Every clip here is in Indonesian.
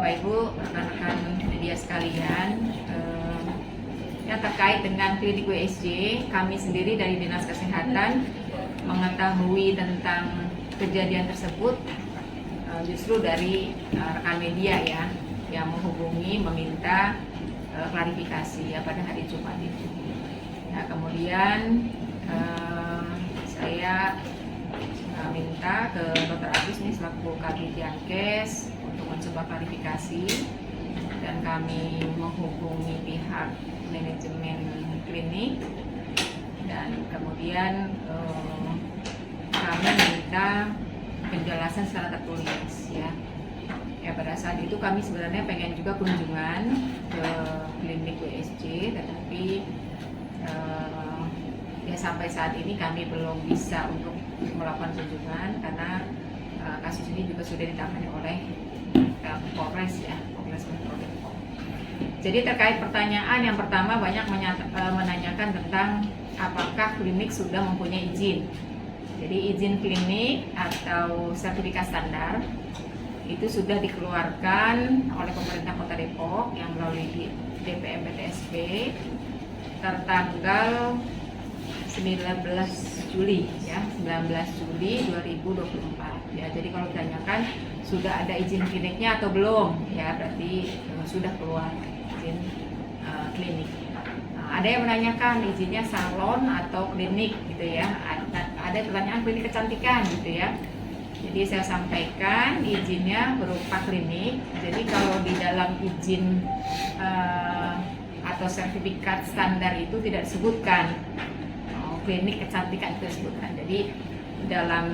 Bapak Ibu, rekan-rekan media sekalian, yang terkait dengan klinik WSJ, kami sendiri dari Dinas Kesehatan mengetahui tentang kejadian tersebut justru dari rekan media ya, yang menghubungi meminta klarifikasi ya pada hari Jumat itu. Nah, kemudian saya minta ke Dr. Agus nih selaku Kabid Diankes untuk mencoba klarifikasi, dan kami menghubungi pihak manajemen klinik, dan kemudian kami minta penjelasan secara tertulis ya. Ya, pada saat itu kami sebenarnya pengen juga kunjungan ke klinik WSJ, tetapi ya sampai saat ini kami belum bisa untuk melakukan kunjungan karena kasus ini juga sudah ditangani oleh Polres ya, Polres Metro Depok. Jadi terkait pertanyaan yang pertama, banyak menanyakan tentang apakah klinik sudah mempunyai izin. Jadi izin klinik atau sertifikat standar itu sudah dikeluarkan oleh pemerintah Kota Depok yang melalui DPM PTSP tertanggal 19 Juli ya, 19 Juli 2024 ya. Jadi kalau ditanyakan sudah ada izin kliniknya atau belum ya, berarti sudah keluar izin klinik. Nah, ada yang menanyakan izinnya salon atau klinik gitu ya. Ada pertanyaan klinik kecantikan gitu ya. Jadi saya sampaikan izinnya berupa klinik. Jadi kalau di dalam izin atau sertifikat standar itu tidak disebutkan klinik kecantikan, itu disebutkan. Jadi dalam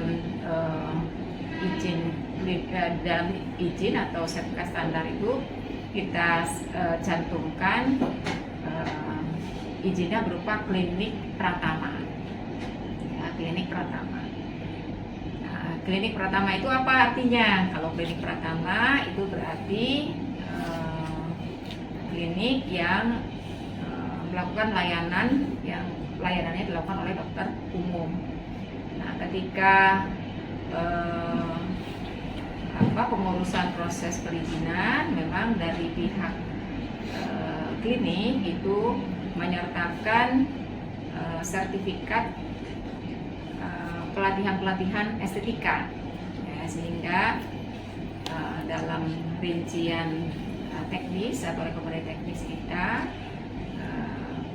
izin atau sertifikat standar itu kita cantumkan izinnya berupa klinik Pratama ya, klinik Pratama. Nah, klinik Pratama itu apa artinya? Kalau klinik Pratama itu berarti klinik yang melakukan layanan yang layanannya dilakukan oleh dokter umum. Nah, ketika pengurusan proses perizinan, memang dari pihak klinik itu menyertakan sertifikat pelatihan estetika ya, sehingga dalam rincian teknis atau rekomendasi teknis kita,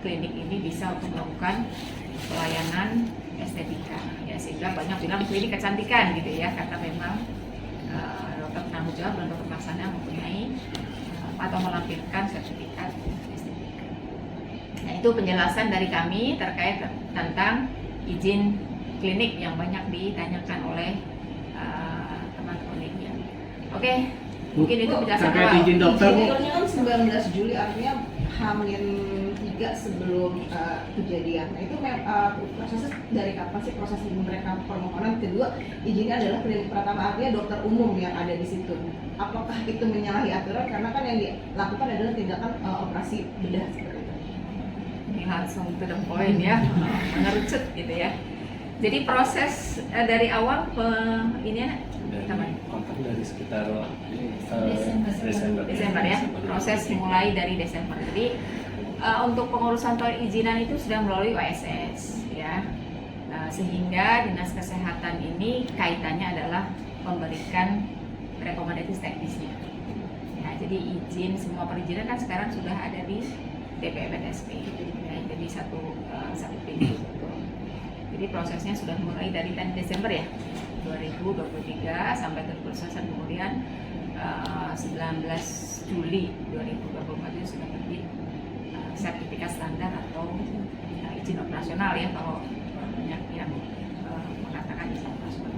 klinik ini bisa untuk melakukan pelayanan estetika ya, sehingga banyak bilang klinik kecantikan gitu ya, karena memang dokter penanggung jawab dan dokter pelaksana mempunyai atau melampirkan sertifikat estetika. Nah, itu penjelasan dari kami terkait tentang izin klinik yang banyak ditanyakan oleh teman-teman media. Oke, mungkin itu penjelasan terkait izin dokter. Sebetulnya kan 19 Juli artinya H-3 sebelum kejadian. Nah, itu prosesnya dari kapan sih proses mereka permohonan? Kedua, izinnya adalah klinik Pratama, artinya dokter umum yang ada di situ. Apakah itu menyalahi aturan? Karena kan yang dilakukan adalah tindakan operasi bedah seperti itu. Ini langsung to the point ya, mengerucut gitu ya. Jadi proses dari awal kontak dari sekitar Desember ya, proses mulai dari Desember. Jadi untuk pengurusan perizinan itu sudah melalui OSS ya, sehingga Dinas Kesehatan ini kaitannya adalah memberikan rekomendasi teknisnya ya. Jadi izin semua perizinan kan sekarang sudah ada di DPM PTSP ya, jadi satu pintu. Jadi prosesnya sudah mulai dari Desember ya 2023 sampai terproses, kemudian 19 Juli 2024 itu sudah terbit sertifikat standar atau izin operasional ya, kalau banyak yang mengatakan izin operasional.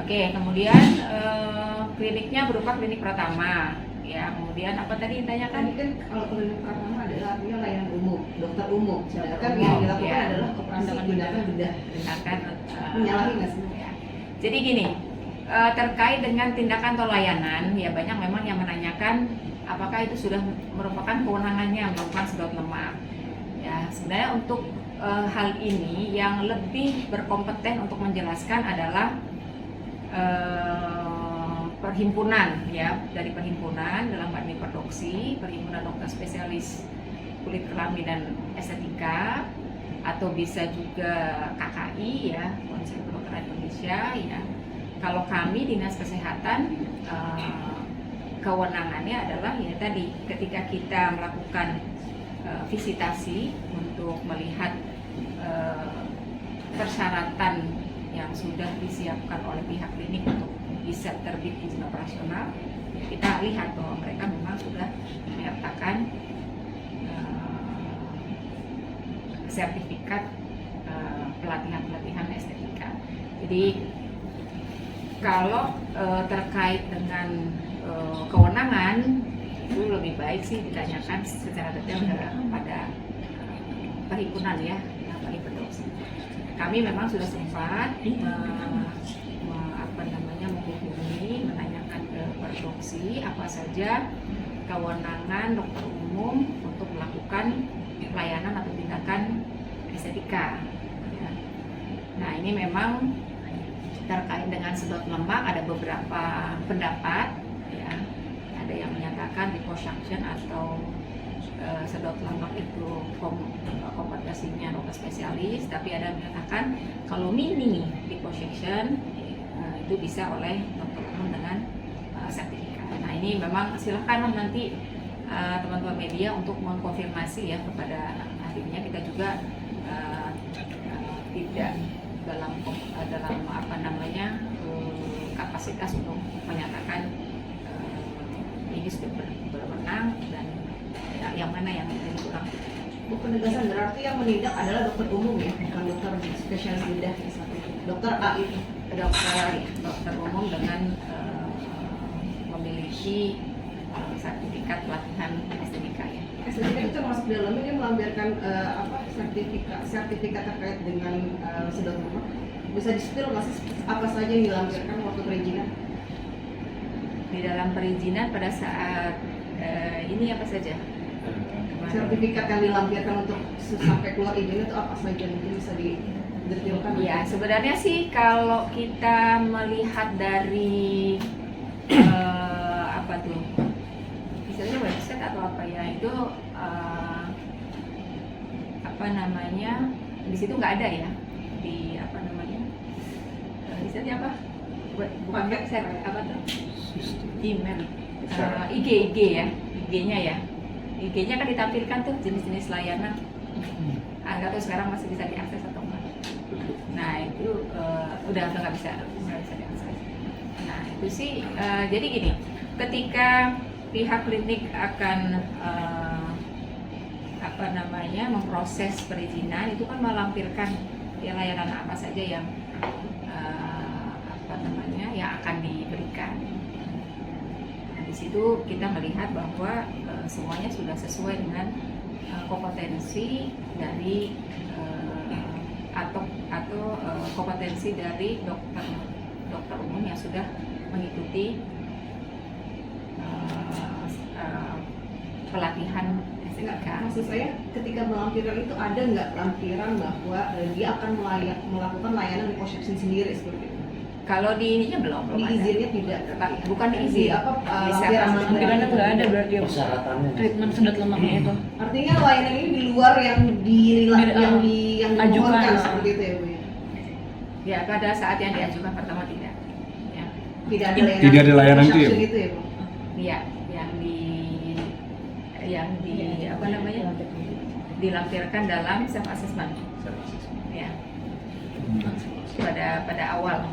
Oke, kemudian kliniknya berupa klinik Pratama ya. Kemudian apa tadi ditanyakan? Tadi kan kalau klinik Pratama adalah artinya layanan umum, dokter umum. Sedangkan yang dilakukan ya, adalah operasi tindakan bedah. Menyalahi nggak sih? Ya. Jadi gini, terkait dengan tindakan atau layanan ya, banyak memang yang menanyakan apakah itu sudah merupakan kewenangannya melakukan sedot lemak. Ya, sebenarnya untuk hal ini yang lebih berkompeten untuk menjelaskan adalah perhimpunan ya, dari perhimpunan dalam hal ini Perdoksi, Perhimpunan Dokter Spesialis Kulit Kelamin dan Estetika, atau bisa juga KKI ya, Konsil Kedokteran Indonesia ya. Kalau kami Dinas Kesehatan, kewenangannya adalah ya tadi, ketika kita melakukan visitasi untuk melihat persyaratan yang sudah disiapkan oleh pihak klinik untuk bisa terbit izin operasional, kita lihat bahwa mereka memang sudah menyertakan sertifikat pelatihan estetika. Jadi kalau terkait dengan kewenangan itu lebih baik sih ditanyakan secara detail pada perhimpunan ya, yang paling Perdoksi. Kami memang sudah sempat menghubungi, menanyakan ke Perdoksi apa saja kewenangan dokter umum untuk melakukan pelayanan atau tindakan estetika. Ya. Nah ini memang terkait dengan sedot lemak ada beberapa pendapat, ya. Ada yang menyatakan liposuction atau sedot lemak itu kompetisinya dokter spesialis, tapi ada yang menyatakan kalau mini liposuction itu bisa oleh dokter umum dengan sertifikat. Nah ini memang silahkan nanti teman-teman media untuk mengkonfirmasi ya kepada ahlinya. Kita juga tidak dalam kapasitas untuk menyatakan ini sudah berwenang dan yang mana yang kurang. Penegasan berarti yang menindak adalah dokter umum ya, bukan dokter spesialis bedah misalnya. Dokter A itu dokter umum dengan memiliki sertifikat pelatihan estetika ya. Estetika itu masuk dalamnya dia melampirkan sertifikat terkait dengan sedot lemak. Bisa di-spill nggak sih apa saja yang dilampirkan waktu perizinan? Di dalam perizinan pada saat ini apa saja? Sertifikat yang dilampirkan untuk sampai keluar izin itu apa saja, mungkin bisa didetilkan? Ya sebenarnya sih kalau kita melihat dari misalnya website atau apa ya itu di situ nggak ada ya, di misalnya apa bukan website apa tuh, email, IG ya, IG-nya kan ditampilkan tuh jenis-jenis layanan. Nggak tahu sekarang masih bisa diakses atau enggak. Nah itu udah nggak bisa diakses. Nah itu sih jadi gini, ketika pihak klinik akan memproses perizinan itu kan melampirkan ya layanan apa saja yang yang akan diberikan. Nah, di situ kita melihat bahwa semuanya sudah sesuai dengan kompetensi dari kompetensi dari dokter umum yang sudah mengikuti pelatihan estetika. Maksud saya ketika melampirkan itu ada nggak lampiran bahwa dia akan melakukan layanan liposuction sendiri seperti itu? Kalau di ininya belum di ada. izinnya tidak, bukan di izin. Lampirannya nggak ada berarti ya, persyaratannya. treatment sedot lemaknya itu. Artinya layanan ini di luar yang dimohonkan seperti itu ya Bu ya? Ya pada saat yang diajukan pertama tidak. Ya. Tidak ada layanan itu ya, Bu? itu ya Bu? Iya, dilampirkan dalam self assessment. Ya. Pada awal